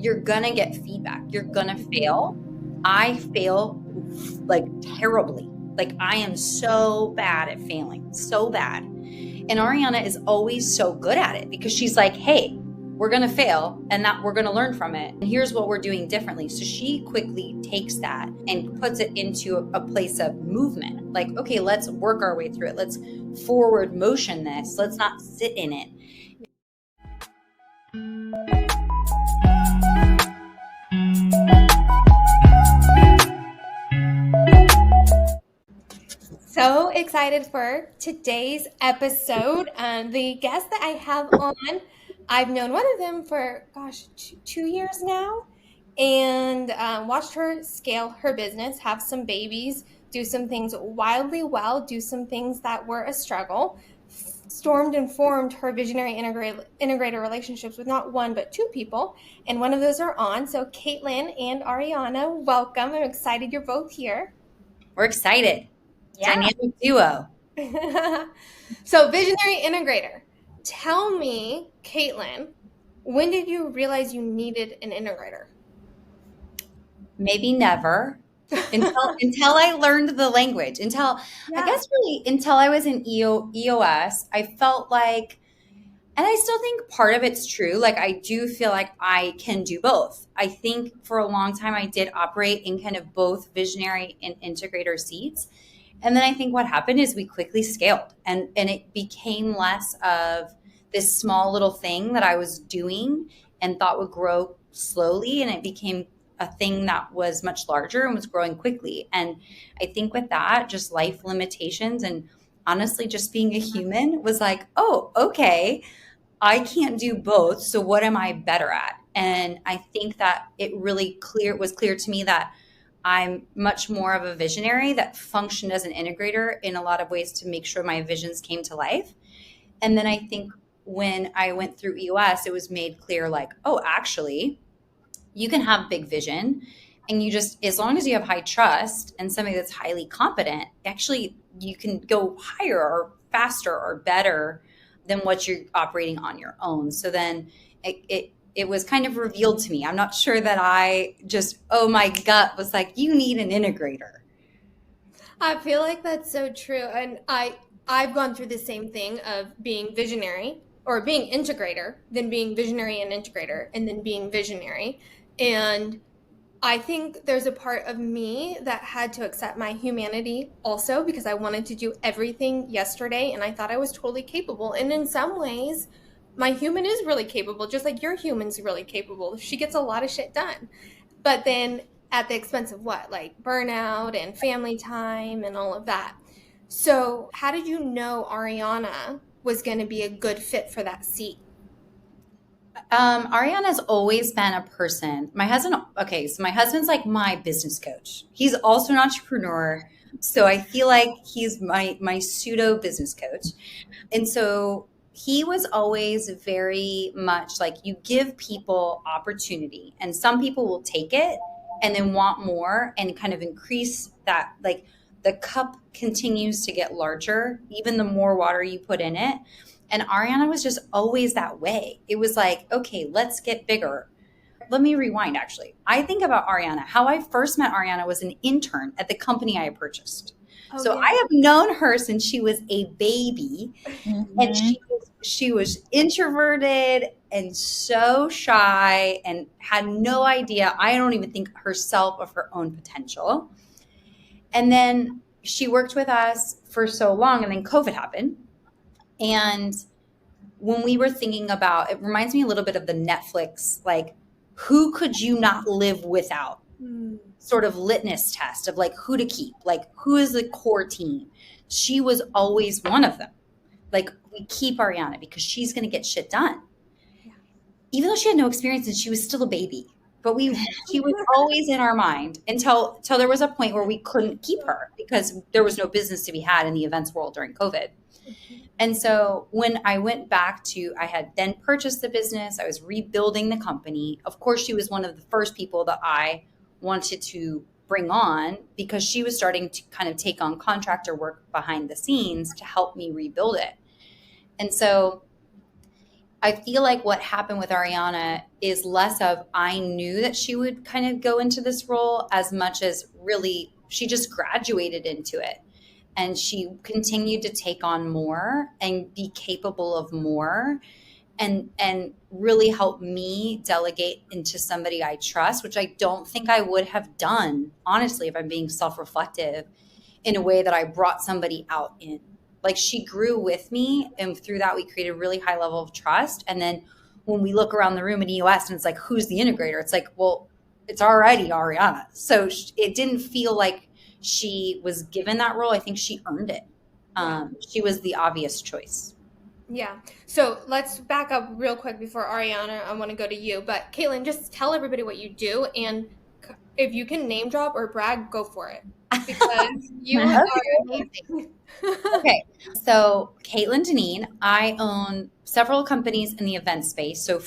you're going to get feedback. You're going to fail. I fail like terribly. Like I am so bad at failing, so bad. And Ariana is always so good at it because she's like, hey, we're going to fail and that we're going to learn from it. And here's what we're doing differently. So she quickly takes that and puts it into a place of movement. Like, okay, let's work our way through it. Let's forward motion this. Let's not sit in it. So excited for today's episode. The guest that I have on, I've known one of them for, 2 years now, and watched her scale her business, have some babies, do some things wildly well, do some things that were a struggle, stormed and formed her visionary integrator relationships with not one, but two people, and one of those are on. So Kaitlyn and Ariana, welcome. I'm excited you're both here. We're excited. Yeah. Dynamic duo. So Visionary Integrator, tell me, Kaitlyn, when did you realize you needed an integrator? Maybe never. until I learned the language. I guess really until I was in EOS, I felt like, and I still think part of it's true. Like I do feel like I can do both. I think for a long time I did operate in kind of both visionary and integrator seats. And then I think what happened is we quickly scaled and it became less of this small little thing that I was doing and thought would grow slowly. And it became a thing that was much larger and was growing quickly. And I think with that, just life limitations and honestly, just being a human was like, oh, okay, I can't do both. So what am I better at? And I think that it really was clear to me that I'm much more of a visionary that functioned as an integrator in a lot of ways to make sure my visions came to life. And then I think when I went through EOS, it was made clear like, oh, actually, you can have big vision and you just, as long as you have high trust and somebody that's highly competent, actually you can go higher or faster or better than what you're operating on your own. So then it was kind of revealed to me. I'm not sure that I just, my gut was like, you need an integrator. I feel like that's so true. And I've gone through the same thing of being visionary or being integrator, then being visionary and integrator, and then being visionary. And I think there's a part of me that had to accept my humanity also because I wanted to do everything yesterday and I thought I was totally capable. And in some ways, my human is really capable, just like your human's really capable. She gets a lot of shit done. But then at the expense of what? Like burnout and family time and all of that. So how did you know Ariana was going to be a good fit for that seat? Ariana's always been a person. My husband's like my business coach. He's also an entrepreneur. So I feel like he's my pseudo business coach. And so he was always very much like you give people opportunity and some people will take it and then want more and kind of increase that, like the cup continues to get larger, even the more water you put in it. And Ariana was just always that way. It was like, okay, let's get bigger. Let me rewind, actually. I think about Ariana. How I first met Ariana was an intern at the company I had purchased. So I have known her since she was a baby. Mm-hmm. And she was introverted and so shy and had no idea, I don't even think herself of her own potential. And then she worked with us for so long and then COVID happened. And when we were thinking about, it reminds me a little bit of the Netflix, like, who could you not live without? Sort of litmus test of like who to keep, like who is the core team. She was always one of them. Like we keep Ariana because she's going to get shit done. Yeah. Even though she had no experience and she was still a baby, but she was always in our mind until there was a point where we couldn't keep her because there was no business to be had in the events world during COVID. And so when I went back I had then purchased the business, I was rebuilding the company. Of course, she was one of the first people that I wanted to bring on because she was starting to kind of take on contractor work behind the scenes to help me rebuild it. And so I feel like what happened with Ariana is less of I knew that she would kind of go into this role as much as really she just graduated into it and she continued to take on more and be capable of more and really help me delegate into somebody I trust, which I don't think I would have done, honestly, if I'm being self-reflective, in a way that I brought somebody out in. Like she grew with me, and through that we created a really high level of trust. And then when we look around the room in EOS and it's like, who's the integrator? It's like, well, it's already Ariana. So it didn't feel like she was given that role. I think she earned it. She was the obvious choice. Yeah. So let's back up real quick before Ariana. I want to go to you, but Kaitlyn, just tell everybody what you do, and if you can name drop or brag, go for it because you are amazing. Okay, so Kaitlyn Dineen, I own several companies in the event space. So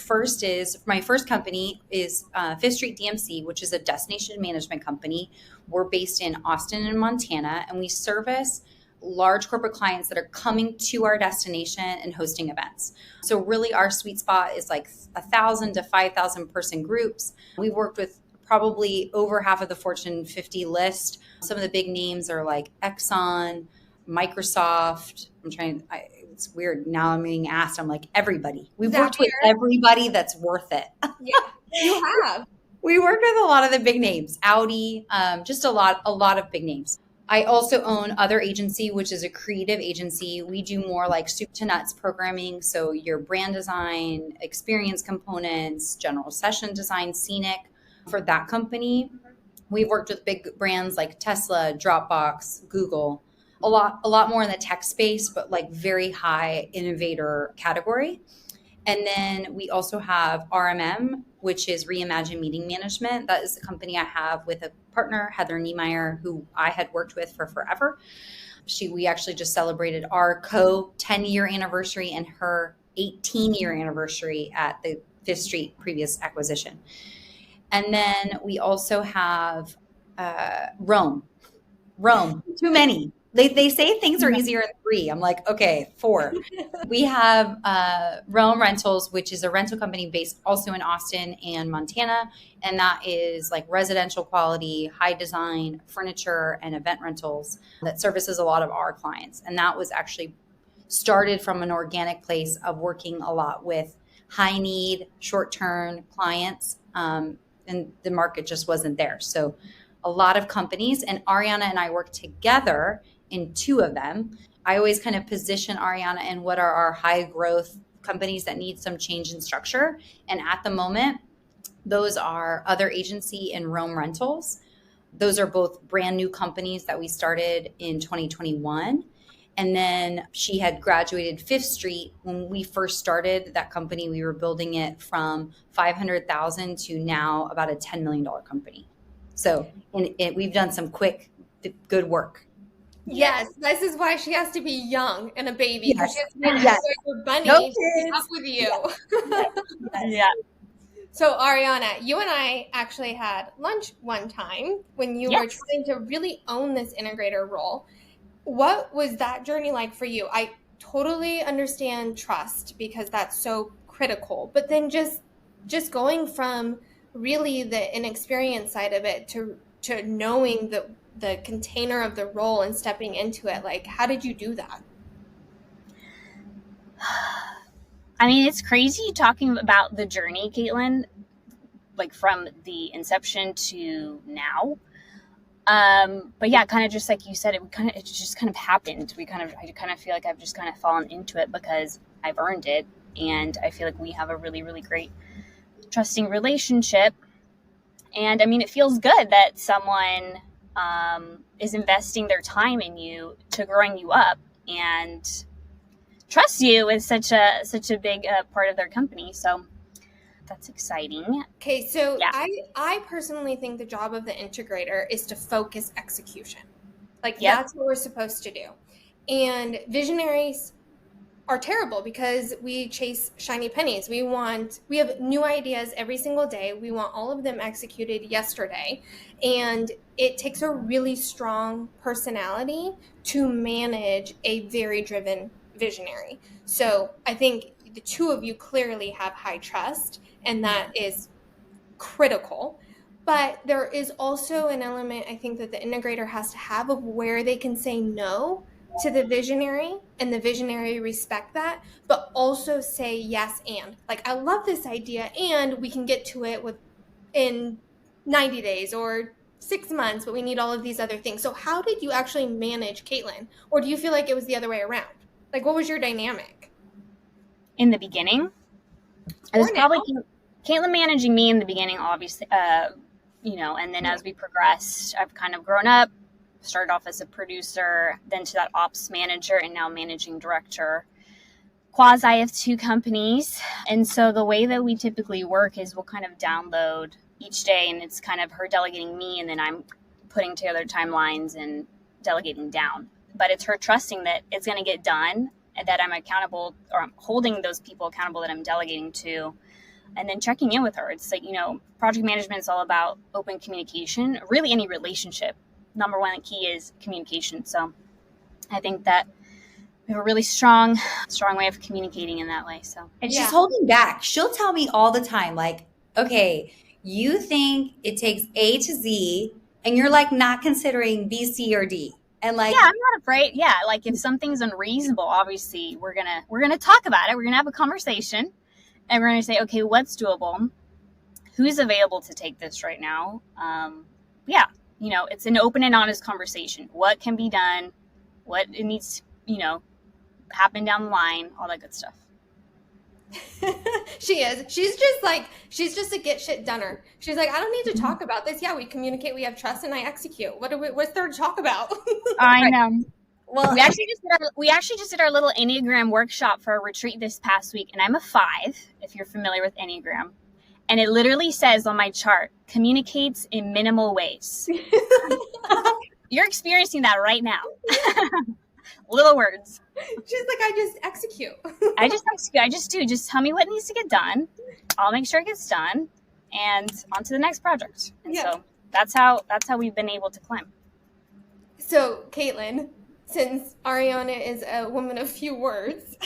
my first company is Fifth Street DMC, which is a destination management company. We're based in Austin and Montana, and we service large corporate clients that are coming to our destination and hosting events. So really our sweet spot is like 1,000 to 5,000 person groups. We worked with probably over half of the Fortune 50 list. Some of the big names are like Exxon, Microsoft. It's weird. Now I'm being asked. I'm like, everybody. We've worked with everybody that's worth it. Yeah, you have. We worked with a lot of the big names, Audi, just a lot of big names. I also own Other Agency, which is a creative agency. We do more like soup to nuts programming. So your brand design, experience components, general session design, scenic for that company. We've worked with big brands like Tesla, Dropbox, Google, a lot more in the tech space, but like very high innovator category. And then we also have RMM, which is Reimagine Meeting Management. That is the company I have with a partner, Heather Niemeyer, who I had worked with for forever. We actually just celebrated our 10-year anniversary and her 18-year anniversary at the Fifth Street previous acquisition. And then we also have Rome. Too many. They say things are easier in 3. I'm like, okay, 4. We have Rome Rentals, which is a rental company based also in Austin and Montana. And that is like residential quality, high design, furniture, and event rentals that services a lot of our clients. And that was actually started from an organic place of working a lot with high need, short-term clients. And the market just wasn't there. So a lot of companies, and Ariana and I work together in 2 of them. I always kind of position Ariana in what are our high growth companies that need some change in structure. And at the moment, those are Other Agency and Rome Rentals. Those are both brand new companies that we started in 2021. And then she had graduated Fifth Street. When we first started that company, we were building it from 500,000 to now about a $10 million company. So we've done some quick, good work. Yes, this is why she has to be young and a baby. Yes. She has to be an bunny to keep up with you. Yeah. So Ariana, you and I actually had lunch one time when you were trying to really own this integrator role. What was that journey like for you? I totally understand trust because that's so critical, but then just going from really the inexperienced side of it to knowing the container of the role and stepping into it, like how did you do that? I mean, it's crazy talking about the journey, Kaitlyn, like from the inception to now. But yeah, kind of just like you said, it just kind of happened. I kind of feel like I've just kind of fallen into it because I've earned it. And I feel like we have a really, really great trusting relationship. And I mean, it feels good that someone is investing their time in you to growing you up and trust you with such a big part of their company. So that's exciting. Okay, so yeah. I personally think the job of the integrator is to focus execution. Like that's what we're supposed to do. And visionaries are terrible because we chase shiny pennies. We have new ideas every single day. We want all of them executed yesterday. And it takes a really strong personality to manage a very driven visionary. So I think the two of you clearly have high trust, and that is critical. But there is also an element, I think, that the integrator has to have of where they can say no to the visionary, and the visionary respect that, but also say yes and. Like, I love this idea, and we can get to it in 90 days or 6 months, but we need all of these other things. So how did you actually manage Kaitlyn? Or do you feel like it was the other way around? Like, what was your dynamic? In the beginning, it was probably Kaitlyn managing me in the beginning, obviously, and then as we progressed, I've kind of grown up, started off as a producer, then to that ops manager, and now managing director. Quasi, I have 2 companies. And so the way that we typically work is we'll kind of download each day, and it's kind of her delegating me, and then I'm putting together timelines and delegating down. But it's her trusting that it's going to get done, and that I'm accountable, or I'm holding those people accountable that I'm delegating to, and then checking in with her. It's like, project management is all about open communication. Really, any relationship, number one key is communication. So I think that we have a really strong way of communicating in that way. So, and she's holding back. She'll tell me all the time, like, okay, you think it takes A to Z, and you're like not considering B, C, or D. And like, yeah, I'm not afraid. Yeah, like if something's unreasonable, obviously we're gonna talk about it. We're gonna have a conversation, and we're gonna say, okay, what's doable? Who's available to take this right now? It's an open and honest conversation. What can be done? What it needs, happen down the line, all that good stuff. She is. She's just a get shit doner. She's like, I don't need to talk about this. Yeah, we communicate, we have trust, and I execute. What's there to talk about? I know. Well, we actually just did our little Enneagram workshop for a retreat this past week, and I'm a 5, if you're familiar with Enneagram. And it literally says on my chart, communicates in minimal ways. You're experiencing that right now. Little words. She's like, I just execute. I just do. Just tell me what needs to get done. I'll make sure it gets done, and on to the next project. And so that's how we've been able to climb. So, Kaitlyn, since Ariana is a woman of few words,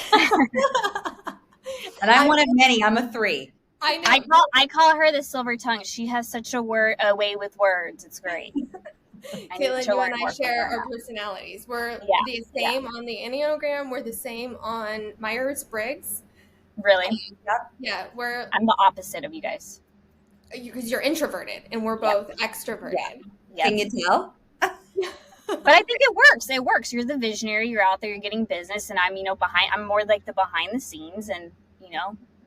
and I'm one of many. I'm a 3. I know. I call her the silver tongue. She has such a way with words. It's great. Kaitlyn, you and I share our personalities. We're the same on the Enneagram. We're the same on Myers-Briggs. Really? Yeah, I'm the opposite of you guys. Because you're introverted, and we're both extroverted. Yeah. Can you tell? But I think it works. It works. You're the visionary. You're out there. You're getting business, and I'm I'm more like the behind the scenes, and we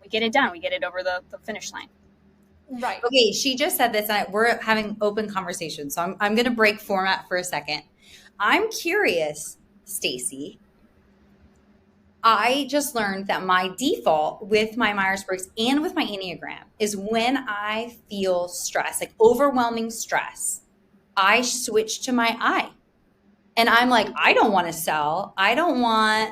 get it done. We get it over the finish line. Right. Okay, she just said this, and we're having open conversation, so I'm going to break format for a second. I'm curious, Staci. I just learned that my default with my Myers-Briggs and with my Enneagram is when I feel stress, like overwhelming stress, I switch to my I. And I'm like, I don't want to sell. I don't want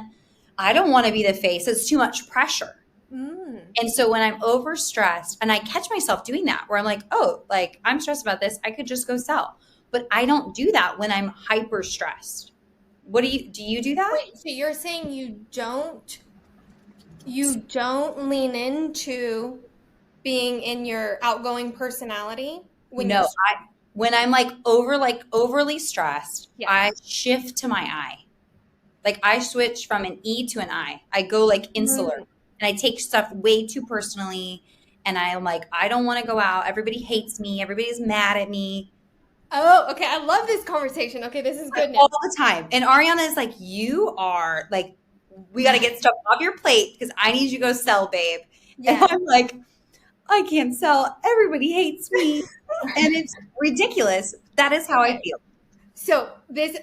to be the face. It's too much pressure. And so when I'm overstressed, and I catch myself doing that, where I'm like, oh, like I'm stressed about this, I could just go sell. But I don't do that when I'm hyper stressed. Do you do that? Wait, so you're saying you don't lean into being in your outgoing personality? When I'm like overly stressed, I shift to my I. Like I switch from an E to an I. I go like insular. And I take stuff way too personally. And I'm like, I don't want to go out. Everybody hates me. Everybody's mad at me. Oh, okay. I love this conversation. Okay, this is good. All the time. And Ariana is like, you are like, we got to get stuff off your plate because I need you to go sell, babe. Yeah. And I'm like, I can't sell. Everybody hates me. And it's ridiculous. That is how I feel. So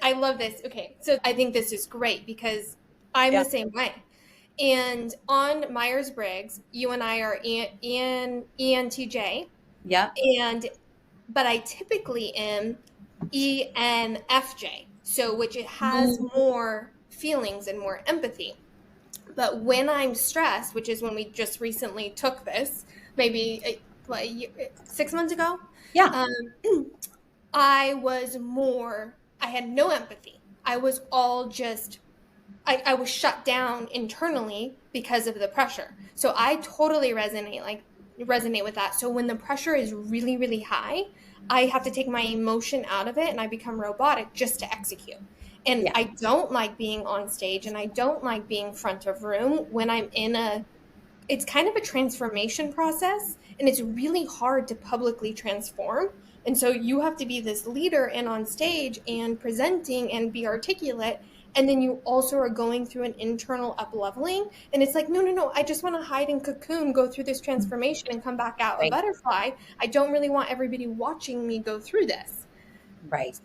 I love this. Okay. So I think this is great because I'm the same way. And on Myers-Briggs, you and I are ENTJ. Yeah. But I typically am ENFJ. So which it has more feelings and more empathy. But when I'm stressed, which is when we just recently took this, maybe 6 months ago. Yeah. I had no empathy. I was all just I was shut down internally because of the pressure. So I totally resonate with that. So when the pressure is really, really high, I have to take my emotion out of it and I become robotic just to execute. And Yeah. I don't like being on stage and I don't like being front of room when I'm it's kind of a transformation process and it's really hard to publicly transform. And so you have to be this leader and on stage and presenting and be articulate. And then you also are going through an internal up leveling. And it's like, no, I just want to hide in cocoon, go through this transformation and come back out a Right. butterfly. I don't really want everybody watching me go through this. Right.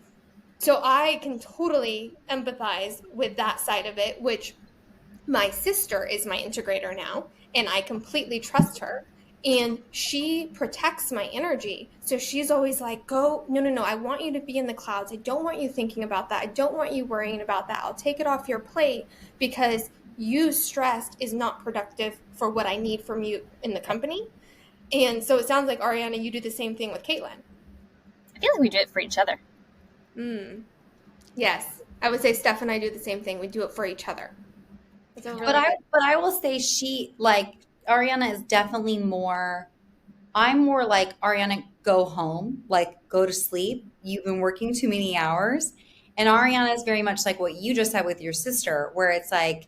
So I can totally empathize with that side of it, which my sister is my integrator now, and I completely trust her. And she protects my energy. So she's always like, go, no, I want you to be in the clouds. I don't want you thinking about that. I don't want you worrying about that. I'll take it off your plate because you stressed is not productive for what I need from you in the company. And so it sounds like, Ariana, you do the same thing with Kaitlyn. I feel like we do it for each other. Yes, I would say Steph and I do the same thing. We do it for each other. But I will say she, like, Ariana is definitely more, I'm more like, Ariana, go home, like go to sleep. You've been working too many hours. And Ariana is very much like what you just said with your sister, where it's like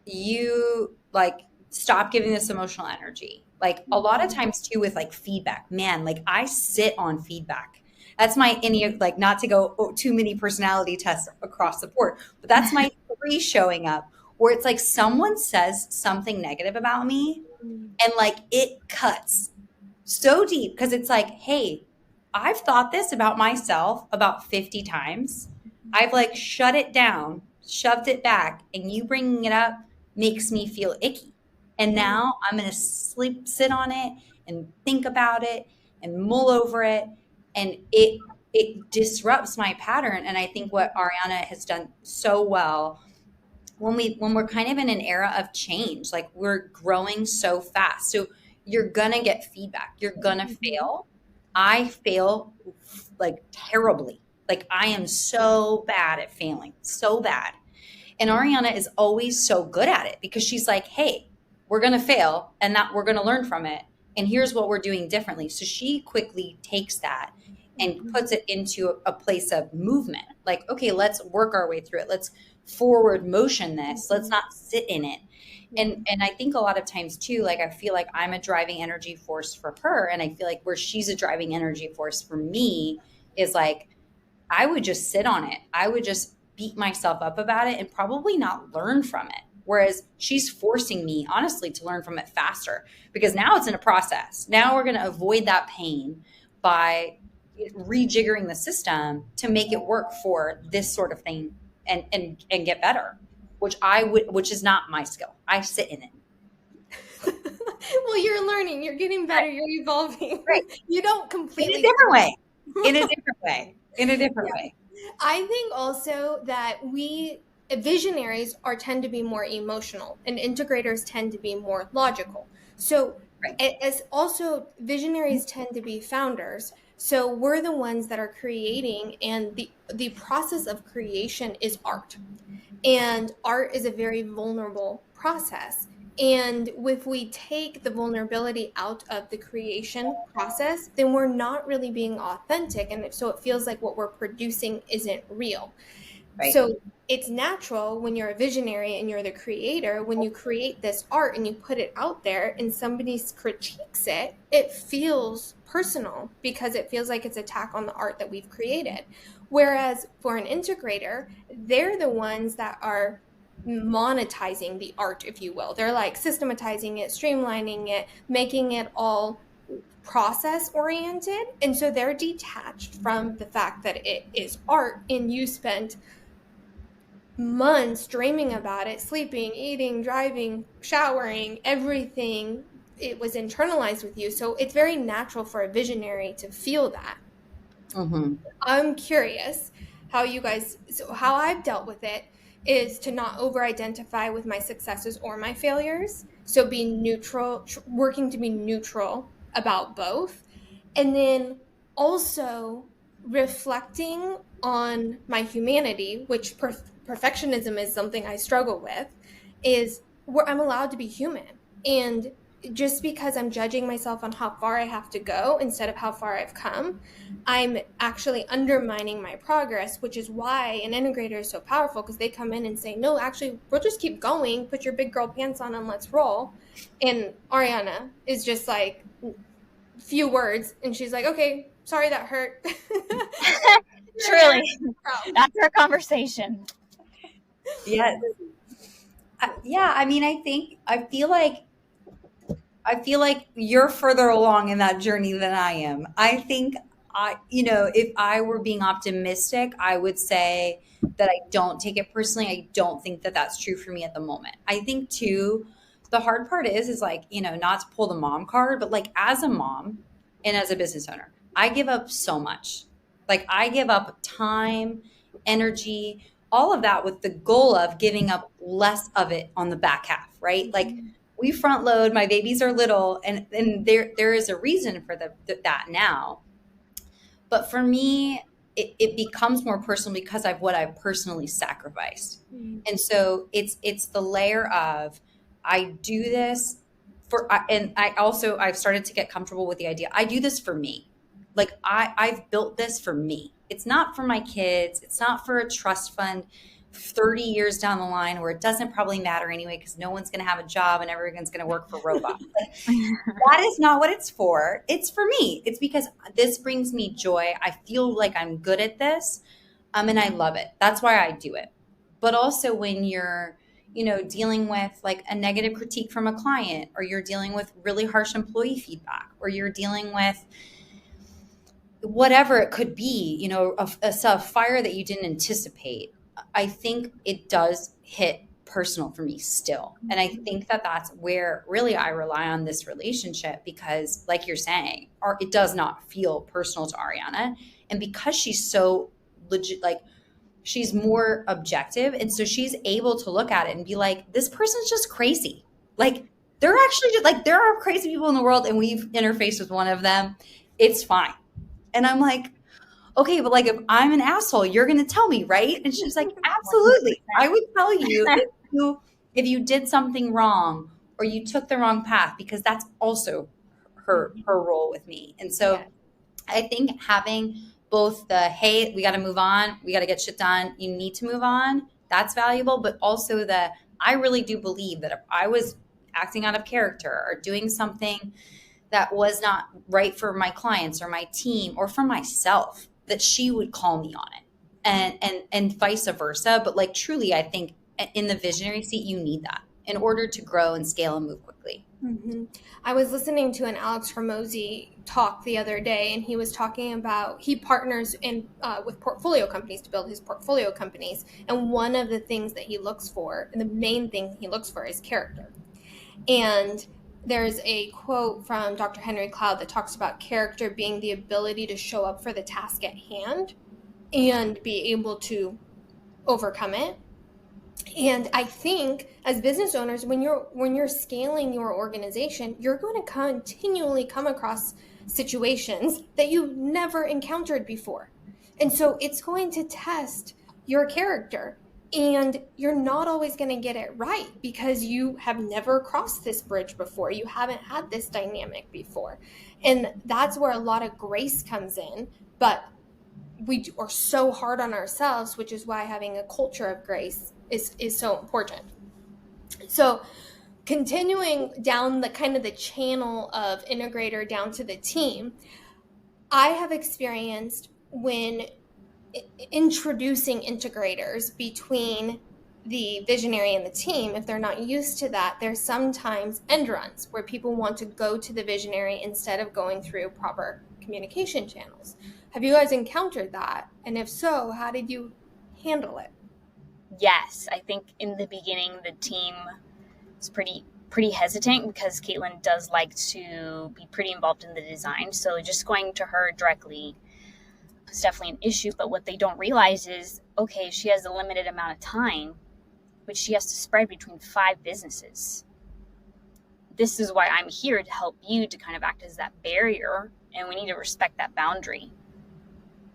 you like stop giving this emotional energy. Like a lot of times too with like feedback, man, like I sit on feedback. That's my any like not to go too many personality tests across the board, but that's my three showing up where it's like someone says something negative about me and like it cuts so deep because it's like, hey, I've thought this about myself about 50 times. I've like shut it down, shoved it back, and you bringing it up makes me feel icky. And now I'm going to sit on it and think about it and mull over it. And it disrupts my pattern. And I think what Ariana has done so well when we're kind of in an era of change, like we're growing so fast. So you're gonna get feedback. You're gonna fail. I fail like terribly. Like I am so bad at failing, so bad. And Ariana is always so good at it because she's like, hey, we're gonna fail and that we're gonna learn from it. And here's what we're doing differently. So she quickly takes that and puts it into a place of movement. Like, okay, let's work our way through it. Let's forward motion this. Let's not sit in it. And I think a lot of times too, like I feel like I'm a driving energy force for her. And I feel like where she's a driving energy force for me is like, I would just sit on it. I would just beat myself up about it and probably not learn from it. Whereas she's forcing me, honestly, to learn from it faster because now it's in a process. Now we're going to avoid that pain by rejiggering the system to make it work for this sort of thing and get better, which is not my skill. I sit in it. Well, you're learning, you're getting better, you're evolving. Right. You don't completely in a different way. In a different way. In a different way. I think also that visionaries tend to be more emotional and integrators tend to be more logical. So as also visionaries tend to be founders. So we're the ones that are creating, and the process of creation is art. And art is a very vulnerable process. And if we take the vulnerability out of the creation process, then we're not really being authentic. And so it feels like what we're producing isn't real. Right. So it's natural when you're a visionary and you're the creator, when you create this art and you put it out there and somebody critiques it, it feels personal because it feels like it's an attack on the art that we've created. Whereas for an integrator, they're the ones that are monetizing the art, if you will. They're like systematizing it, streamlining it, making it all process oriented. And so they're detached from the fact that it is art and you spent months dreaming about it, sleeping, eating, driving, showering, everything. It was internalized with you. So it's very natural for a visionary to feel that. Mm-hmm. I'm curious how I've dealt with it is to not over-identify with my successes or my failures. So be neutral, working to be neutral about both. And then also reflecting on my humanity, which perfectionism is something I struggle with, is where I'm allowed to be human. And just because I'm judging myself on how far I have to go instead of how far I've come, I'm actually undermining my progress, which is why an integrator is so powerful, because they come in and say, no, actually, we'll just keep going. Put your big girl pants on and let's roll. And Ariana is just like, few words, and she's like, okay, sorry that hurt. Truly, that's our conversation. Yes. Yeah, I mean, I feel like you're further along in that journey than I am. I think if I were being optimistic, I would say that I don't take it personally. I don't think that that's true for me at the moment. I think too, the hard part is like, not to pull the mom card, but like as a mom and as a business owner, I give up so much. Like I give up time, energy, all of that with the goal of giving up less of it on the back half, right? Like we front load, my babies are little, and there is a reason for that now. But for me, it becomes more personal because of what I've personally sacrificed. And so it's the layer of, I do this and I've started to get comfortable with the idea. I do this for me. Like I've built this for me. It's not for my kids. It's not for a trust fund 30 years down the line where it doesn't probably matter anyway, because no one's going to have a job and everyone's going to work for robots. That is not what it's for. It's for me. It's because this brings me joy. I feel like I'm good at this, and I love it. That's why I do it. But also when you're, dealing with like a negative critique from a client, or you're dealing with really harsh employee feedback, or you're dealing with whatever it could be, a fire that you didn't anticipate, I think it does hit personal for me still. And I think that that's where really I rely on this relationship, because like you're saying, it does not feel personal to Ariana. And because she's so legit, like she's more objective. And so she's able to look at it and be like, this person's just crazy. Like they're actually just like, there are crazy people in the world and we've interfaced with one of them. It's fine. And I'm like, okay, but like if I'm an asshole, you're going to tell me, right? And she's like, absolutely. I would tell you if you did something wrong or you took the wrong path, because that's also her role with me. And so I think having both the, hey, we got to move on, we got to get shit done, you need to move on, that's valuable. But also I really do believe that if I was acting out of character or doing something that was not right for my clients or my team or for myself, that she would call me on it, and vice versa. But like truly, I think in the visionary seat, you need that in order to grow and scale and move quickly. Mm-hmm. I was listening to an Alex Hormozi talk the other day, and he was talking about he partners with portfolio companies to build his portfolio companies. And one of the things that he looks for, and the main thing he looks for, is character. And there's a quote from Dr. Henry Cloud that talks about character being the ability to show up for the task at hand and be able to overcome it. And I think as business owners, when you're scaling your organization, you're going to continually come across situations that you've never encountered before. And so it's going to test your character. And you're not always going to get it right because you have never crossed this bridge before. You haven't had this dynamic before. And that's where a lot of grace comes in. But we are so hard on ourselves, which is why having a culture of grace is so important. So continuing down the kind of the channel of integrator down to the team, I have experienced when introducing integrators between the visionary and the team, if they're not used to that, there's sometimes end runs where people want to go to the visionary instead of going through proper communication channels. Have you guys encountered that? And if so, how did you handle it? Yes, I think in the beginning the team was pretty hesitant because Kaitlyn does like to be pretty involved in the design. So just going to her directly is definitely an issue. But what they don't realize is, okay, she has a limited amount of time, which she has to spread between 5 businesses. This is why I'm here to help you to kind of act as that barrier, and we need to respect that boundary.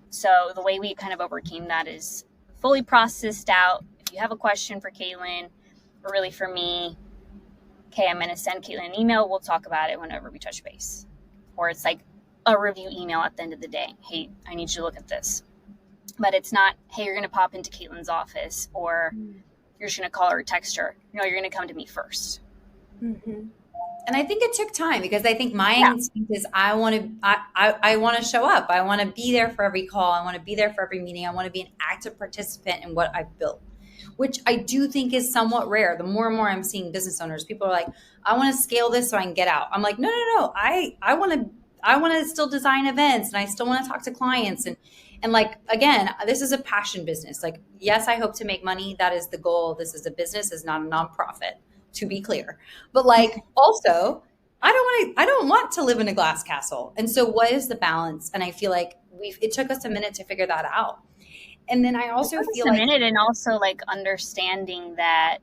So the way we kind of overcame that is fully processed out. if you have a question for Kaitlyn, or really for me, okay, I'm going to send Kaitlyn an email. We'll talk about it whenever we touch base. Or it's like a review email at the end of the day. Hey, I need you to look at this. But it's not, hey, you're going to pop into Kaitlyn's office, or you're just going to call her or text her. No, you're going to come to me first. Mm-hmm. And I think it took time, because I think my instinct is I want to show up. I want to be there for every call. I want to be there for every meeting. I want to be an active participant in what I've built, which I do think is somewhat rare. The more and more I'm seeing business owners, people are like, I want to scale this so I can get out. I'm like, no. I want to still design events, and I still want to talk to clients. And like, again, this is a passion business. Like, yes, I hope to make money. That is the goal. This is a business, is not a nonprofit, to be clear. But like, also, I don't want to live in a glass castle. And so what is the balance? And I feel like it took us a minute to figure that out. And then I also feel like and also like understanding that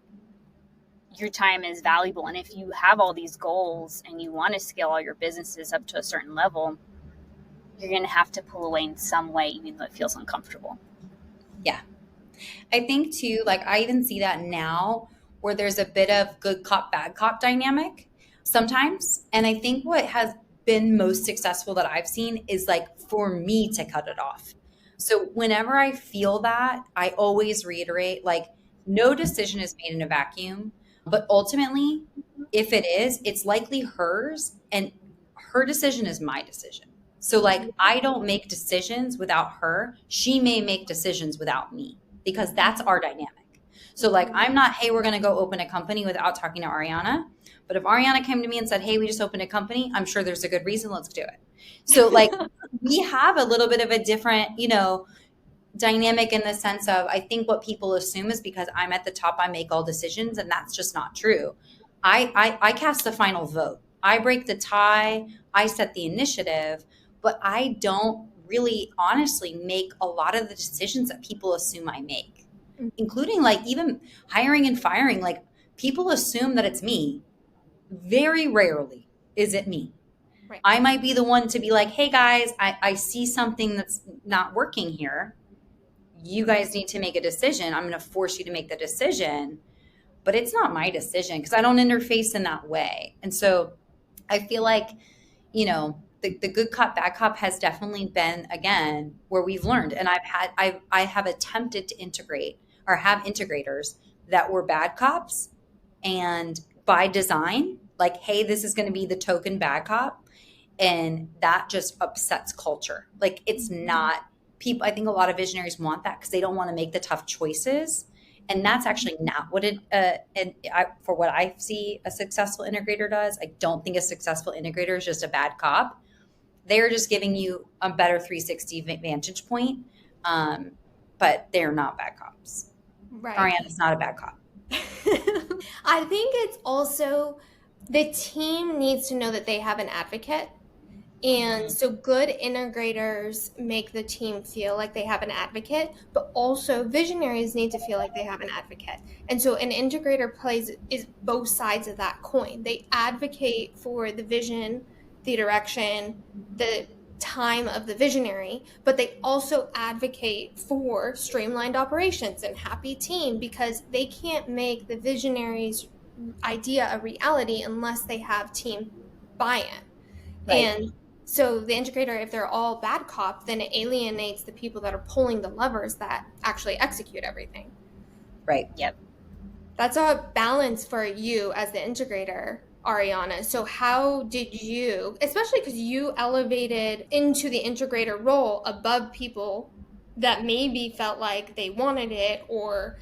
your time is valuable. And if you have all these goals and you want to scale all your businesses up to a certain level, you're going to have to pull away in some way, even though it feels uncomfortable. Yeah. I think too, like, I even see that now where there's a bit of good cop, bad cop dynamic sometimes. And I think what has been most successful that I've seen is like for me to cut it off. So whenever I feel that, I always reiterate, like, no decision is made in a vacuum, but ultimately, if it is, it's likely hers, and her decision is my decision. So like, I don't make decisions without her. She may make decisions without me, because that's our dynamic. So like, I'm not, hey, we're going to go open a company without talking to Ariana. But if Ariana came to me and said, hey, we just opened a company, I'm sure there's a good reason. Let's do it. So like, we have a little bit of a different, dynamic in the sense of, I think what people assume is because I'm at the top, I make all decisions, and that's just not true. I cast the final vote. I break the tie. I set the initiative, but I don't really honestly make a lot of the decisions that people assume I make, including like even hiring and firing. Like, people assume that it's me. Very rarely is it me. Right. I might be the one to be like, hey guys, I see something that's not working here. You guys need to make a decision. I'm going to force you to make the decision, but it's not my decision because I don't interface in that way. And so I feel like, the good cop, bad cop has definitely been, again, where we've learned. And I have attempted to integrate or have integrators that were bad cops, and by design, like, hey, this is going to be the token bad cop. And that just upsets culture. Like, it's not people. I think a lot of visionaries want that because they don't want to make the tough choices. And that's actually not what for what I see a successful integrator does. I don't think a successful integrator is just a bad cop. They're just giving you a better 360 vantage point. But they're not bad cops. Right. Ariana's not a bad cop. I think it's also the team needs to know that they have an advocate. And so good integrators make the team feel like they have an advocate, but also visionaries need to feel like they have an advocate. And so an integrator is both sides of that coin. They advocate for the vision, the direction, the time of the visionary, but they also advocate for streamlined operations and happy team, because they can't make the visionary's idea a reality unless they have team buy-in. Right. And so the integrator, if they're all bad cop, then it alienates the people that are pulling the levers that actually execute everything. Right. Yep. That's a balance for you as the integrator, Ariana. So how did you, especially because you elevated into the integrator role above people that maybe felt like they wanted it or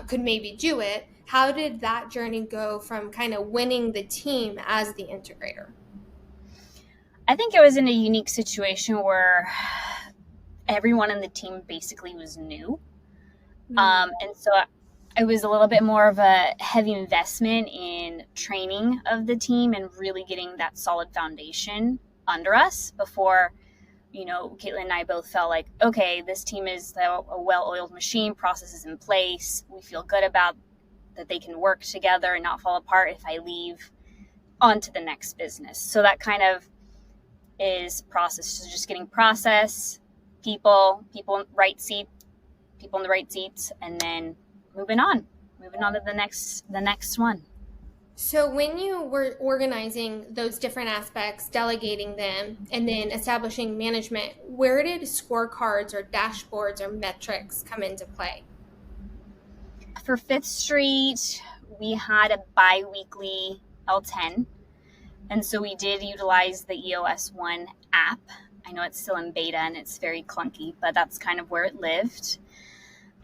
could maybe do it, how did that journey go from kind of winning the team as the integrator? I think it was in a unique situation where everyone in the team basically was new. And so it was a little bit more of a heavy investment in training of the team and really getting that solid foundation under us before, Kaitlyn and I both felt like, okay, this team is a well-oiled machine, processes in place. We feel good about that they can work together and not fall apart if I leave on to the next business. So that kind of is process. So just getting process, people in the right seats, and then moving on to the next one. So when you were organizing those different aspects, delegating them, and then establishing management, where did scorecards or dashboards or metrics come into play? For Fifth Street, we had a bi-weekly L10. And so we did utilize the EOS1 app. I know it's still in beta and it's very clunky, but that's kind of where it lived.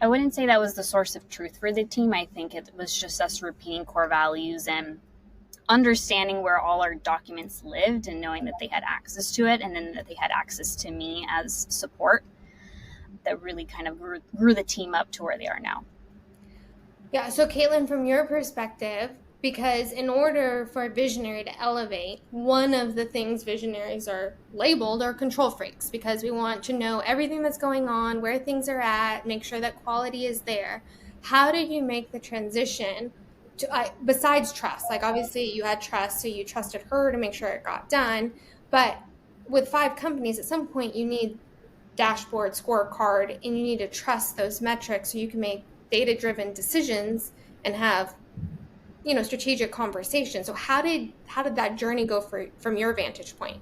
I wouldn't say that was the source of truth for the team. I think it was just us repeating core values and understanding where all our documents lived and knowing that they had access to it, and then that they had access to me as support. That really kind of grew the team up to where they are now. Yeah, so Kaitlyn, from your perspective, because in order for a visionary to elevate, one of the things visionaries are labeled are control freaks, because we want to know everything that's going on, where things are at, make sure that quality is there. How did you make the transition to, besides trust? Like, obviously you had trust, so you trusted her to make sure it got done. But with 5 companies, at some point you need dashboard, scorecard, and you need to trust those metrics so you can make data-driven decisions and have strategic conversation. So how did that journey go from your vantage point?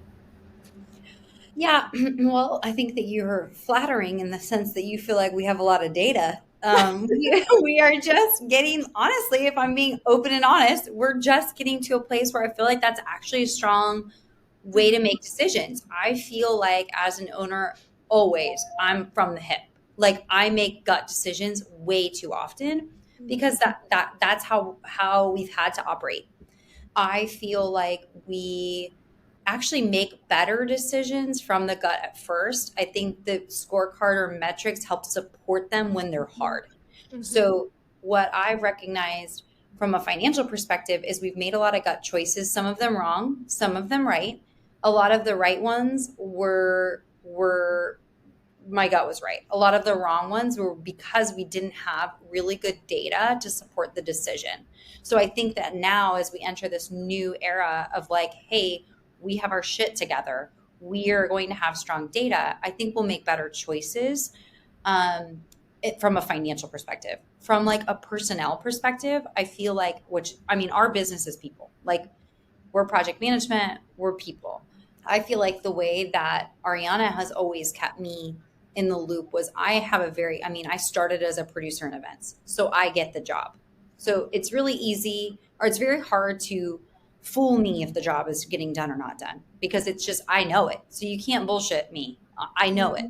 Yeah, well, I think that you're flattering in the sense that you feel like we have a lot of data. We are just getting, honestly, if I'm being open and honest, we're just getting to a place where I feel like that's actually a strong way to make decisions. I feel like as an owner, always, I'm from the hip. Like, I make gut decisions way too often, because that's how we've had to operate. I feel like we actually make better decisions from the gut at first. I think the scorecard or metrics help support them when they're hard. Mm-hmm. So what I've recognized from a financial perspective is we've made a lot of gut choices, some of them wrong, some of them right. A lot of the right ones were my gut was right. A lot of the wrong ones were because we didn't have really good data to support the decision. So I think that now, as we enter this new era of like, hey, we have our shit together, we are going to have strong data, I think we'll make better choices from a financial perspective. From like a personnel perspective, I feel like, our business is people. Like, we're project management, we're people. I feel like the way that Ariana has always kept me in the loop was I started as a producer in events, so I get the job. So it's really easy, or it's very hard to fool me if the job is getting done or not done, because it's just, I know it. So you can't bullshit me. I know it.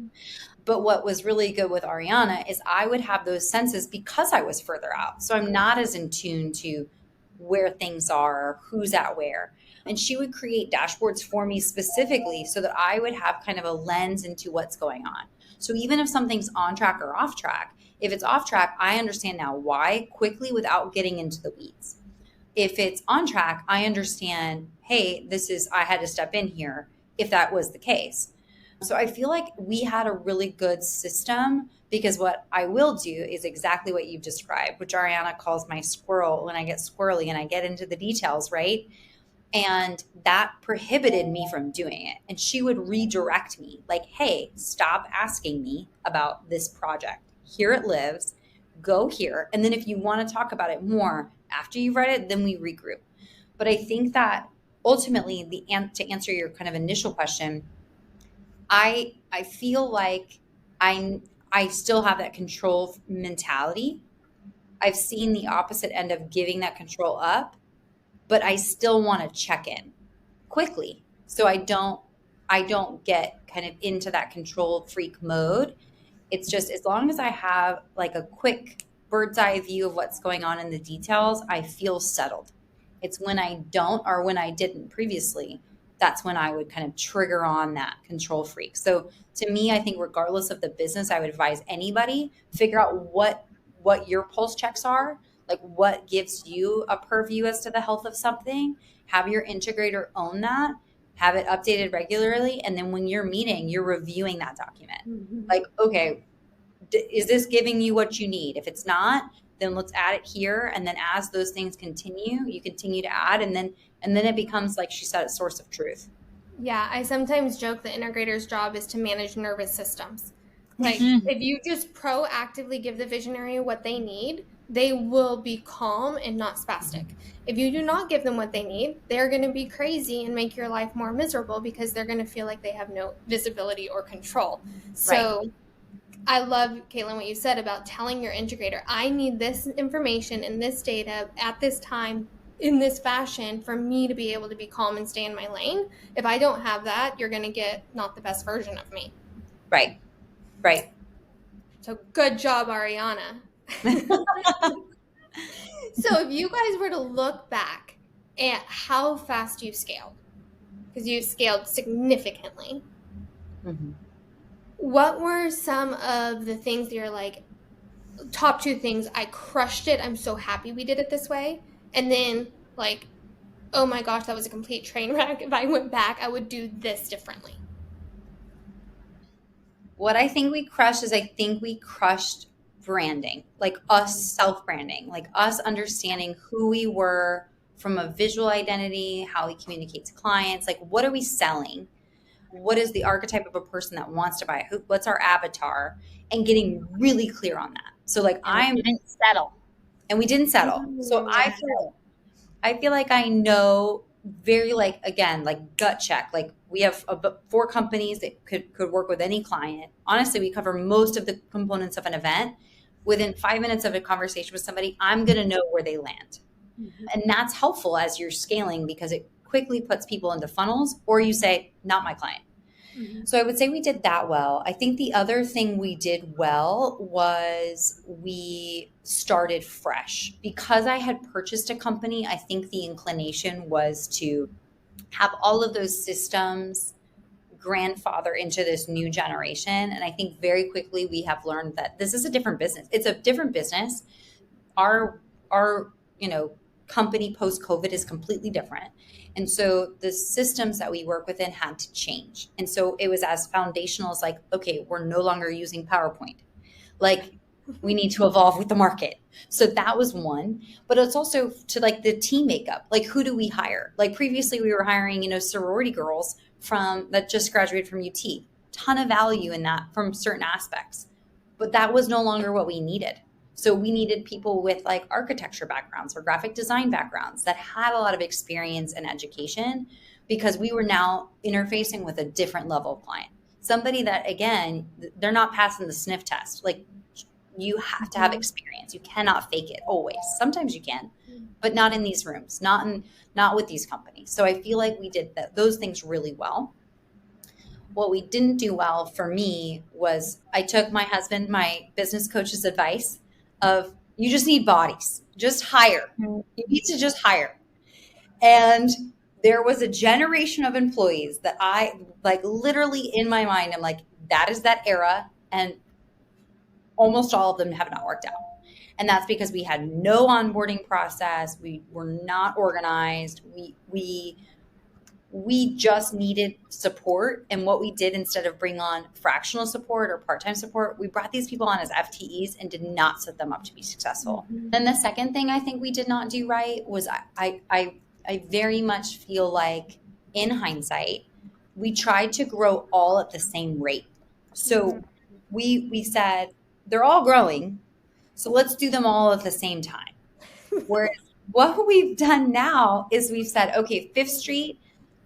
But what was really good with Ariana is I would have those senses because I was further out. So I'm not as in tune to where things are, who's at where. And she would create dashboards for me specifically so that I would have kind of a lens into what's going on. So even if something's on track or off track, if it's off track, I understand now why quickly without getting into the weeds. If it's on track, I understand, hey, I had to step in here if that was the case. So I feel like we had a really good system, because what I will do is exactly what you've described, which Ariana calls my squirrel when I get squirrely and I get into the details, right? And that prohibited me from doing it. And she would redirect me like, hey, stop asking me about this project. Here it lives. Go here. And then if you want to talk about it more after you've read it, then we regroup. But I think that ultimately, to answer your kind of initial question, I feel like I still have that control mentality. I've seen the opposite end of giving that control up, but I still want to check in quickly. So I don't get kind of into that control freak mode. It's just, as long as I have like a quick bird's eye view of what's going on in the details, I feel settled. It's when I don't, or when I didn't previously, that's when I would kind of trigger on that control freak. So to me, I think regardless of the business, I would advise anybody, figure out what your pulse checks are, like what gives you a purview as to the health of something. Have your integrator own that, have it updated regularly. And then when you're meeting, you're reviewing that document. Mm-hmm. Like, okay, is this giving you what you need? If it's not, then let's add it here. And then as those things continue, you continue to add. And then it becomes, like she said, a source of truth. Yeah, I sometimes joke the integrator's job is to manage nervous systems. Like, if you just proactively give the visionary what they need, they will be calm and not spastic. If you do not give them what they need, they're going to be crazy and make your life more miserable because they're going to feel like they have no visibility or control. So right. I love, Kaitlyn, what you said about telling your integrator, I need this information and this data at this time in this fashion for me to be able to be calm and stay in my lane. If I don't have that, you're going to get not the best version of me. Right. Right. So good job, Ariana. So if you guys were to look back at how fast you've scaled, because you've scaled significantly, mm-hmm. What were some of the things that you're like, top 2 things, I crushed it, I'm so happy we did it this way, and then like, oh my gosh, that was a complete train wreck. If I went back, I would do this differently? What I think we crushed is I think we crushed branding, like us self-branding, like us understanding who we were from a visual identity, how we communicate to clients, like what are we selling? What is the archetype of a person that wants to buy? What's our avatar? And getting really clear on that. So like we didn't settle. And we didn't settle. So I feel like I know very like, again, like gut check. Like we have 4 companies that could work with any client. Honestly, we cover most of the components of an event. Within 5 minutes of a conversation with somebody, I'm going to know where they land. Mm-hmm. And that's helpful as you're scaling because it quickly puts people into funnels, or you say, not my client. Mm-hmm. So I would say we did that well. I think the other thing we did well was we started fresh. Because I had purchased a company, I think the inclination was to have all of those systems grandfather into this new generation. And I think very quickly we have learned that this is a different business. It's a different business. Our company post-COVID is completely different. And so the systems that we work within had to change. And so it was as foundational as like, okay, we're no longer using PowerPoint. Like we need to evolve with the market. So that was one, but it's also to like the team makeup. Like who do we hire? Like previously we were hiring, sorority girls that just graduated from UT. Ton of value in that from certain aspects, but that was no longer what we needed. So we needed people with like architecture backgrounds or graphic design backgrounds that had a lot of experience and education because we were now interfacing with a different level of client. Somebody that, again, they're not passing the sniff test. Like you have to have experience. You cannot fake it always. Sometimes you can, but not in these rooms, not with these companies. So I feel like we did those things really well. What we didn't do well for me was I took my husband, my business coach's advice of you just need bodies, just hire. You need to just hire. And there was a generation of employees that I like literally in my mind, I'm like, that is that era. And almost all of them have not worked out. And that's because we had no onboarding process. We were not organized. We just needed support. And what we did instead of bring on fractional support or part-time support, we brought these people on as FTEs and did not set them up to be successful. Mm-hmm. Then the second thing I think we did not do right was I very much feel like in hindsight, we tried to grow all at the same rate. So we said, they're all growing, so let's do them all at the same time. Whereas what we've done now is we've said, okay, 5th Street,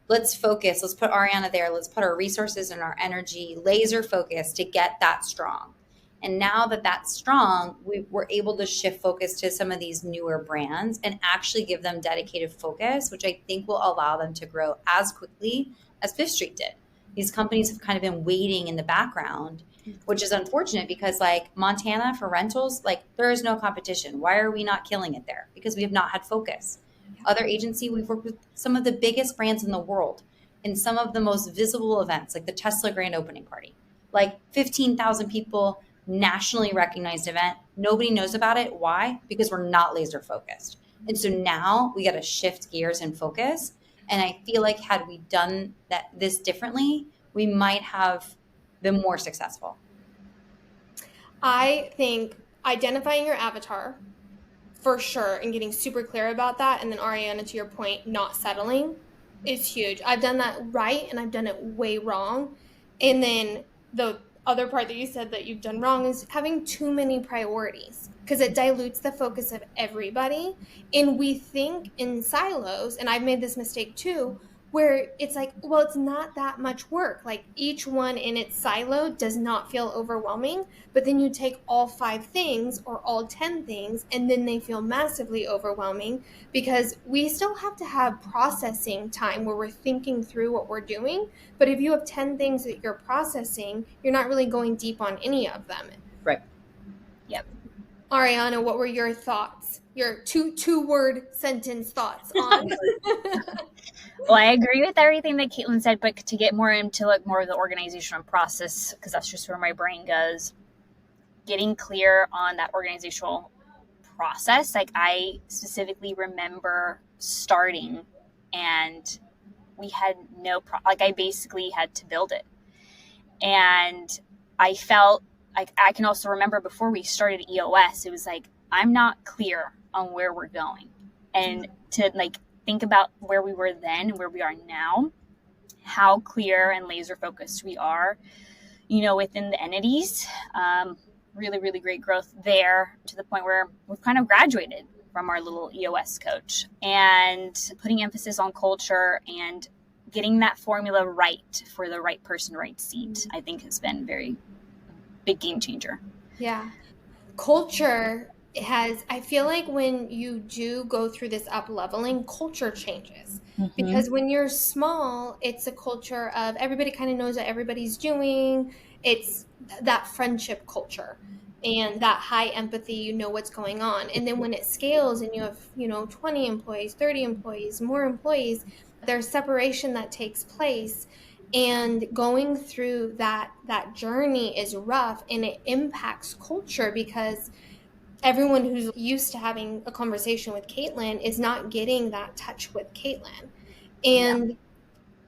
let's focus. Let's put Ariana there. Let's put our resources and our energy laser focus to get that strong. And now that that's strong, we're able to shift focus to some of these newer brands and actually give them dedicated focus, which I think will allow them to grow as quickly as 5th Street did. These companies have kind of been waiting in the background, which is unfortunate because like Montana for rentals, like there is no competition. Why are we not killing it there? Because we have not had focus. Other agency, we've worked with some of the biggest brands in the world in some of the most visible events, like the Tesla grand opening party, like 15,000 people, nationally recognized event. Nobody knows about it. Why? Because we're not laser focused. And so now we got to shift gears and focus. And I feel like had we done this differently, we might have been more successful. I think identifying your avatar for sure and getting super clear about that. And then Ariana, to your point, not settling is huge. I've done that right and I've done it way wrong. And then other part that you said that you've done wrong is having too many priorities, because it dilutes the focus of everybody. And we think in silos, and I've made this mistake too, where it's like, well, it's not that much work. Like each one in its silo does not feel overwhelming, but then you take all 5 things or all 10 things, and then they feel massively overwhelming, because we still have to have processing time where we're thinking through what we're doing. But if you have 10 things that you're processing, you're not really going deep on any of them. Right. Yep. Ariana, what were your thoughts? Your two-word sentence thoughts on? Well, I agree with everything that Kaitlyn said, but to get more into like more of the organizational process, because that's just where my brain goes, getting clear on that organizational process. Like I specifically remember starting and we had like I basically had to build it. And I felt like, I can also remember before we started EOS, it was like, I'm not clear on where we're going. And to like think about where we were then and where we are now, how clear and laser focused we are, you know, within the entities. Really, really great growth there, to the point where we've kind of graduated from our little EOS coach, and putting emphasis on culture and getting that formula right for the right person, right seat, I think has been very big game changer. Yeah. Culture has, I feel like when you do go through this up leveling, culture changes. Because when you're small, it's a culture of everybody kind of knows what everybody's doing. It's that friendship culture and that high empathy, you know what's going on. And then when it scales and you have, 20 employees, 30 employees, more employees, there's separation that takes place. And going through that journey is rough, and it impacts culture, because everyone who's used to having a conversation with Kaitlyn is not getting that touch with Kaitlyn. And yeah.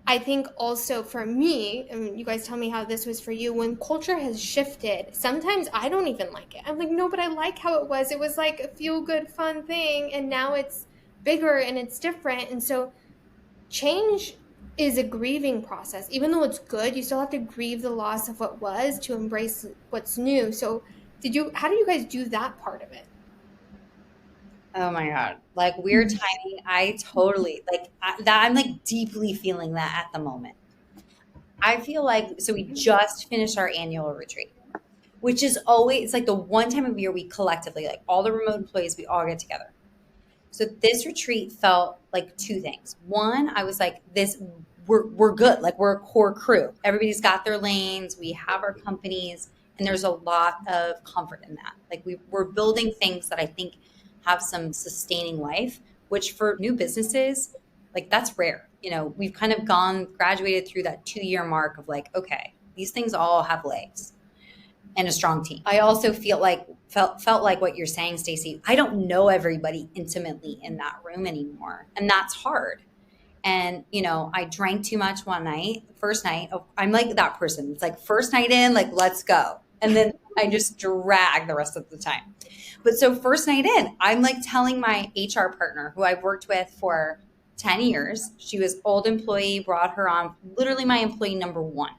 I think also for me, and you guys tell me how this was for you, when culture has shifted, sometimes I don't even like it. I'm like, no, but I like how it was. It was like a feel-good, fun thing, and now it's bigger and it's different. And so change is a grieving process. Even though it's good, you still have to grieve the loss of what was to embrace what's new. So how do you guys do that part of it? Oh my God. Like weird timing. I totally that. I'm like deeply feeling that at the moment. I feel like, so we just finished our annual retreat, which is always, it's like the one time of year we collectively, like all the remote employees, we all get together. So this retreat felt like 2 things. One, I was like, we're good. Like we're a core crew. Everybody's got their lanes. We have our companies, and there's a lot of comfort in that. Like we're building things that I think have some sustaining life, which for new businesses, like that's rare. We've kind of graduated through that 2-year mark of like, okay, these things all have legs and a strong team. I also felt like what you're saying, Staci. I don't know everybody intimately in that room anymore. And that's hard. And, I drank too much one night, first night. I'm like that person. It's like first night in, like, let's go. And then I just drag the rest of the time. But so first night in, I'm like telling my HR partner, who I've worked with for 10 years. She was old employee, brought her on, literally my employee number 1.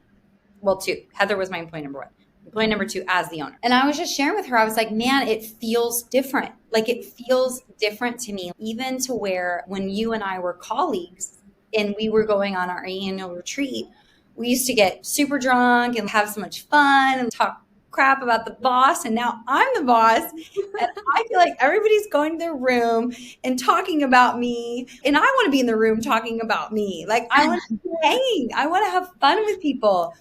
Well, 2. Heather was my employee number 1. Employee number 2 as the owner. And I was just sharing with her, I was like, man, it feels different. Like it feels different to me, even to where when you and I were colleagues and we were going on our annual retreat, we used to get super drunk and have so much fun and talk crap about the boss. And now I'm the boss. And I feel like everybody's going to their room and talking about me. And I want to be in the room talking about me. Like I want to be hanging. I want to have fun with people.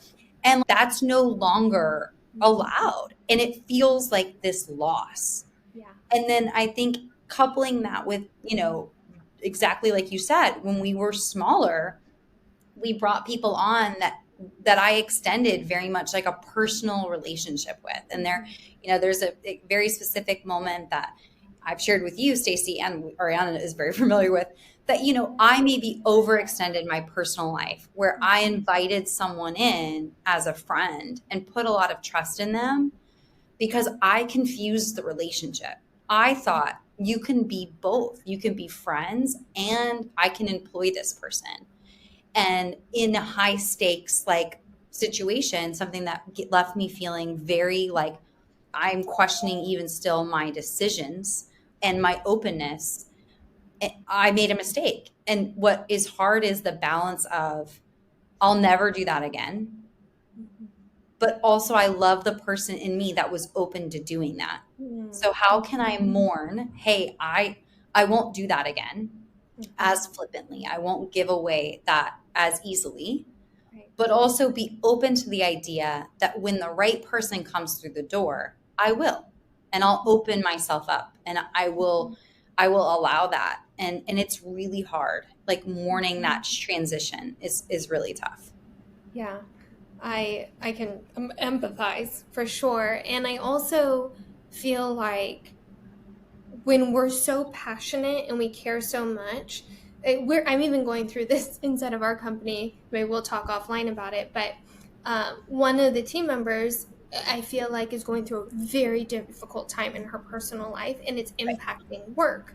And that's no longer allowed. And it feels like this loss. Yeah. And then I think coupling that with, exactly like you said, when we were smaller, we brought people on that I extended very much like a personal relationship with. And there's a very specific moment that I've shared with you, Staci, and Ariana is very familiar with, that, I maybe overextended my personal life where I invited someone in as a friend and put a lot of trust in them because I confused the relationship. I thought you can be both. You can be friends and I can employ this person. And in a high stakes, like situation, something that left me feeling very like I'm questioning even still my decisions and my openness. I made a mistake. And what is hard is the balance of I'll never do that again. But also I love the person in me that was open to doing that. So how can I mourn, hey, I won't do that again as flippantly. I won't give away that as easily. But also be open to the idea that when the right person comes through the door, I will. And I'll open myself up and I will allow that. And it's really hard. Like mourning that transition is really tough. Yeah. I can empathize for sure. And I also feel like when we're so passionate and we care so much, I'm even going through this inside of our company. Maybe we'll talk offline about it. But one of the team members, I feel like, is going through a very difficult time in her personal life, and it's impacting work.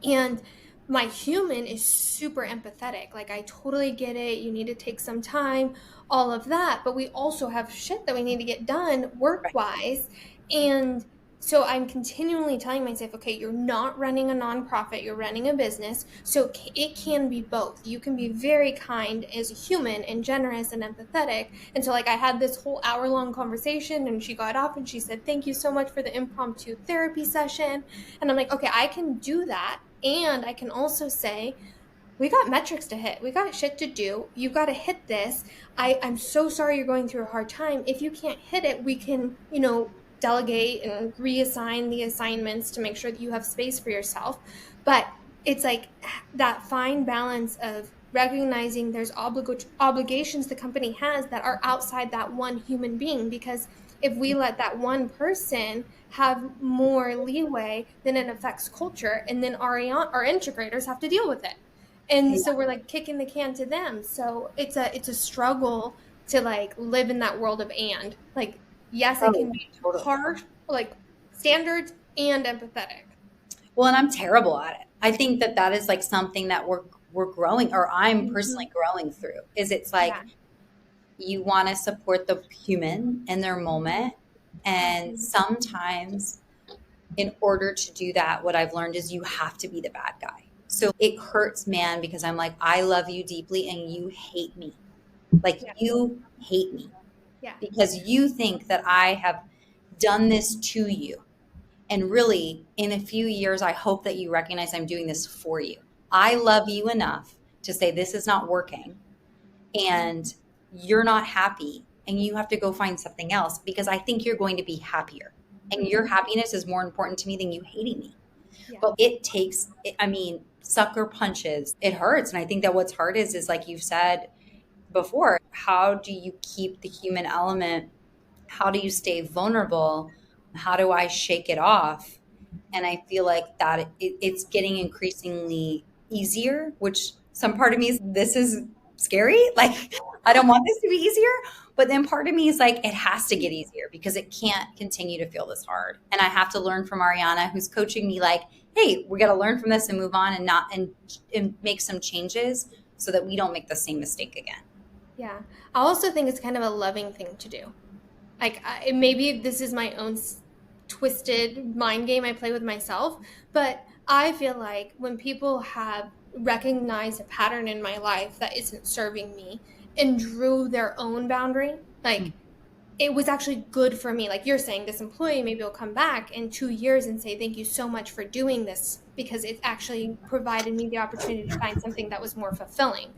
And my human is super empathetic. Like, I totally get it. You need to take some time, all of that. But we also have shit that we need to get done work-wise. And so I'm continually telling myself, okay, you're not running a nonprofit, you're running a business. So it can be both. You can be very kind as a human and generous and empathetic. And so like I had this whole hour-long conversation and she got off and she said, thank you so much for the impromptu therapy session. And I'm like, okay, I can do that. And I can also say, we got metrics to hit. We got shit to do. You've got to hit this. I'm so sorry you're going through a hard time. If you can't hit it, we can, delegate and reassign the assignments to make sure that you have space for yourself. But it's like that fine balance of recognizing there's obligations the company has that are outside that one human being, because if we let that one person have more leeway, then it affects culture, and then our integrators have to deal with it. And so we're like kicking the can to them. So it's a struggle to like live in that world of and like, yes, I can be harsh, like standards and empathetic. Well, and I'm terrible at it. I think that is like something that we're growing, or I'm personally growing through, is it's like you want to support the human in their moment. And sometimes in order to do that, what I've learned is you have to be the bad guy. So it hurts, man, because I'm like, I love you deeply and you hate me. Like you hate me because you think that I have done this to you. And really, in a few years, I hope that you recognize I'm doing this for you. I love you enough to say this is not working and you're not happy and you have to go find something else because I think you're going to be happier. And your happiness is more important to me than you hating me. But it takes, sucker punches. It hurts. And I think that what's hard is like you've said before, how do you keep the human element? How do you stay vulnerable? How do I shake it off? And I feel like that it's getting increasingly easier, which some part of me is, this is scary. Like, I don't want this to be easier. But then part of me is like, it has to get easier because it can't continue to feel this hard. And I have to learn from Ariana, who's coaching me like, hey, we got to learn from this and move on and make some changes so that we don't make the same mistake again. Yeah. I also think it's kind of a loving thing to do. Like, maybe this is my own twisted mind game I play with myself, but I feel like when people have recognized a pattern in my life that isn't serving me and drew their own boundary, like it was actually good for me. Like you're saying, this employee maybe will come back in 2 years and say, thank you so much for doing this because it actually provided me the opportunity to find something that was more fulfilling.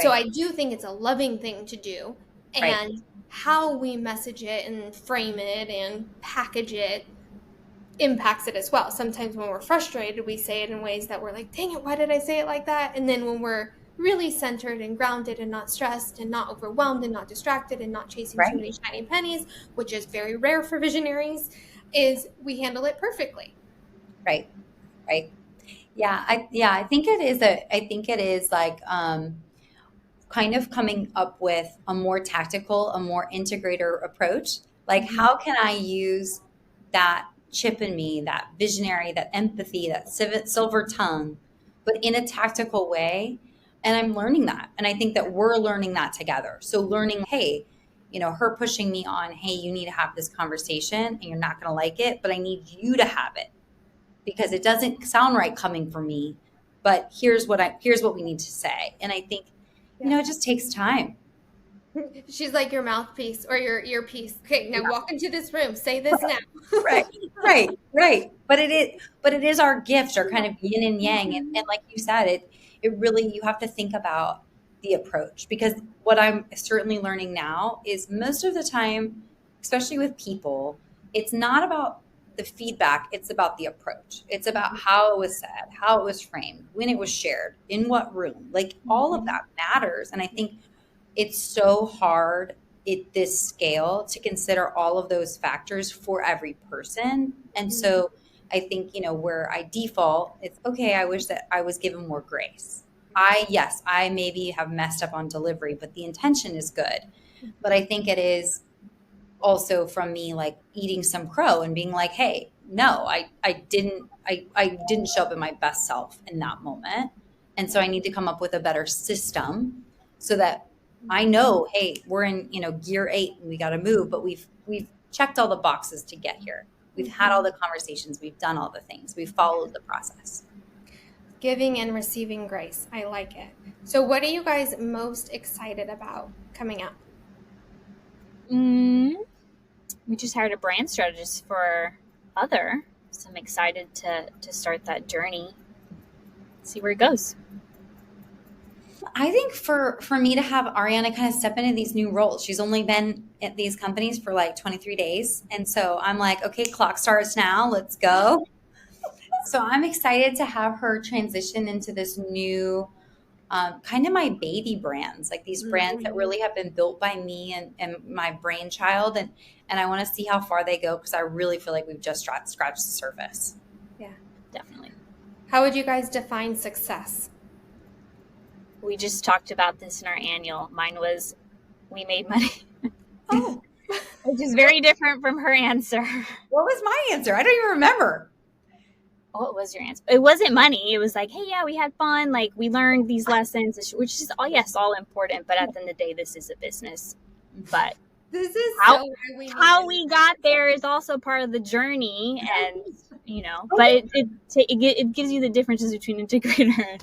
So I do think it's a loving thing to do. And how we message it and frame it and package it impacts it as well. Sometimes when we're frustrated, we say it in ways that we're like, dang it, why did I say it like that? And then when we're really centered and grounded and not stressed and not overwhelmed and not distracted and not chasing too many shiny pennies, which is very rare for visionaries, is we handle it perfectly. Right. Yeah. I think it is like, kind of coming up with a more tactical, a more integrator approach. Like, how can I use that chip in me, that visionary, that empathy, that silver tongue, but in a tactical way And I'm learning that. And I think that we're learning that together. So learning, hey, her pushing me on, hey, you need to have this conversation and you're not going to like it, but I need you to have it because it doesn't sound right coming from me, but here's what we need to say. And I think, it just takes time. She's like your mouthpiece or your earpiece. Okay, now walk into this room. Say this now. Right. But it is our gift, our kind of yin and yang. And like you said, it really, you have to think about the approach, because what I'm certainly learning now is most of the time, especially with people, it's not about the feedback. It's about the approach. It's about how it was said, how it was framed, when it was shared, in what room, like all of that matters. And I think it's so hard at this scale to consider all of those factors for every person. And so I think, where I default, it's okay, I wish that I was given more grace. I maybe have messed up on delivery, but the intention is good. But I think it is also from me, like eating some crow and being like, hey, no, I didn't show up in my best self in that moment. And so I need to come up with a better system so that I know, hey, we're in, gear 8 and we got to move, but we've checked all the boxes to get here. We've had all the conversations. We've done all the things. We've followed the process. Giving and receiving grace. I like it. So what are you guys most excited about coming up? We just hired a brand strategist for Other. So I'm excited to start that journey. See where it goes. I think for me to have Ariana kind of step into these new roles, she's only been at these companies for like 23 days. And so I'm like, okay, clock starts now. Let's go. So I'm excited to have her transition into this new kind of my baby brands, like these brands that really have been built by me and my brainchild. And I want to see how far they go, because I really feel like we've just scratched the surface. Yeah, definitely. How would you guys define success? We just talked about this in our annual. Mine was, we made money. Oh, which is very different from her answer. What was my answer? I don't even remember. What was your answer? It wasn't money. It was like, hey, yeah, we had fun. Like, we learned these lessons, which is all important. But at the end of the day, this is a business. But this is how we got there is also part of the journey. And, but it gives you the differences between integrator.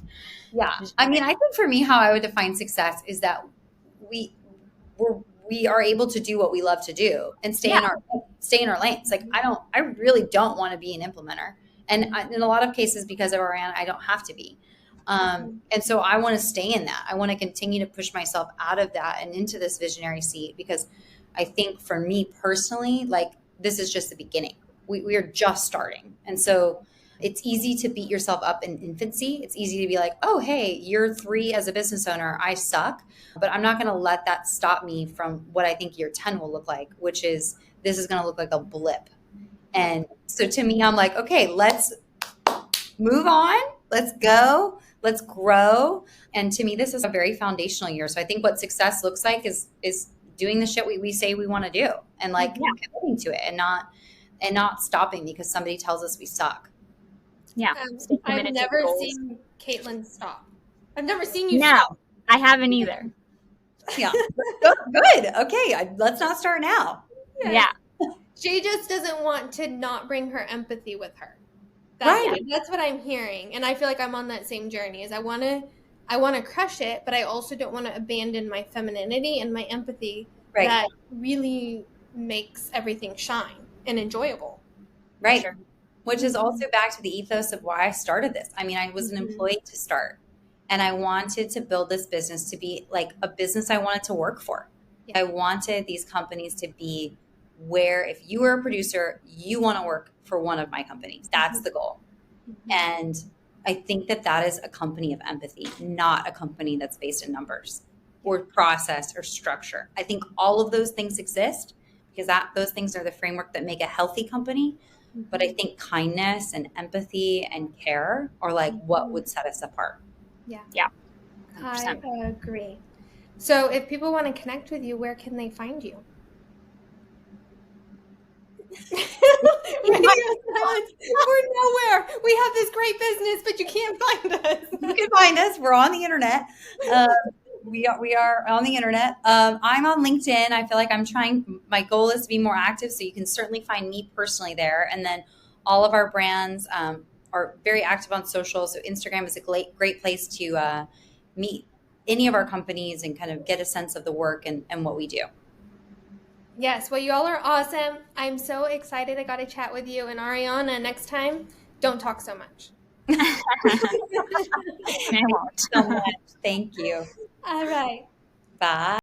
Yeah. I mean, I think for me, how I would define success is that we are able to do what we love to do and stay in our lanes. Like, I really don't want to be an implementer. And in a lot of cases, because of Ariana, I don't have to be. And so I want to stay in that. I want to continue to push myself out of that and into this visionary seat, because I think for me personally, like, this is just the beginning. We are just starting. And so it's easy to beat yourself up in infancy. It's easy to be like, oh, hey, year 3 as a business owner, I suck. But I'm not going to let that stop me from what I think year 10 will look like, which is, this is going to look like a blip. And so to me, I'm like, okay, let's move on. Let's go. Let's grow. And to me, this is a very foundational year. So I think what success looks like is doing the shit we say we want to do, and like committing to it, and not stopping because somebody tells us we suck. Yeah. I've never seen Kaitlyn stop. I've never seen you stop. No, I haven't either. Yeah. Good. Okay. Let's not start now. Yeah. She just doesn't want to not bring her empathy with her. That's what I'm hearing. And I feel like I'm on that same journey. Is I want to crush it, but I also don't want to abandon my femininity and my empathy that really makes everything shine and enjoyable. Right. Sure. Which is also back to the ethos of why I started this. I mean, I was an employee to start, and I wanted to build this business to be like a business I wanted to work for. Yeah. I wanted these companies to be where if you were a producer, you want to work for one of my companies. That's the goal. And I think that is a company of empathy, not a company that's based in numbers or process or structure. I think all of those things exist because those things are the framework that make a healthy company. But I think kindness and empathy and care are like what would set us apart. Yeah. 100%. I agree. So if people want to connect with you, where can they find you? Radio silence. We're nowhere. We have this great business, but you can't find us. You can find us. We're on the internet. We are on the internet. I'm on LinkedIn. I feel like my goal is to be more active. So you can certainly find me personally there. And then all of our brands are very active on social. So Instagram is a great place to meet any of our companies and kind of get a sense of the work and what we do. Yes, well, you all are awesome. I'm so excited I got to chat with you. And Ariana, next time, don't talk so much. I won't. So much. Thank you. All right. Bye.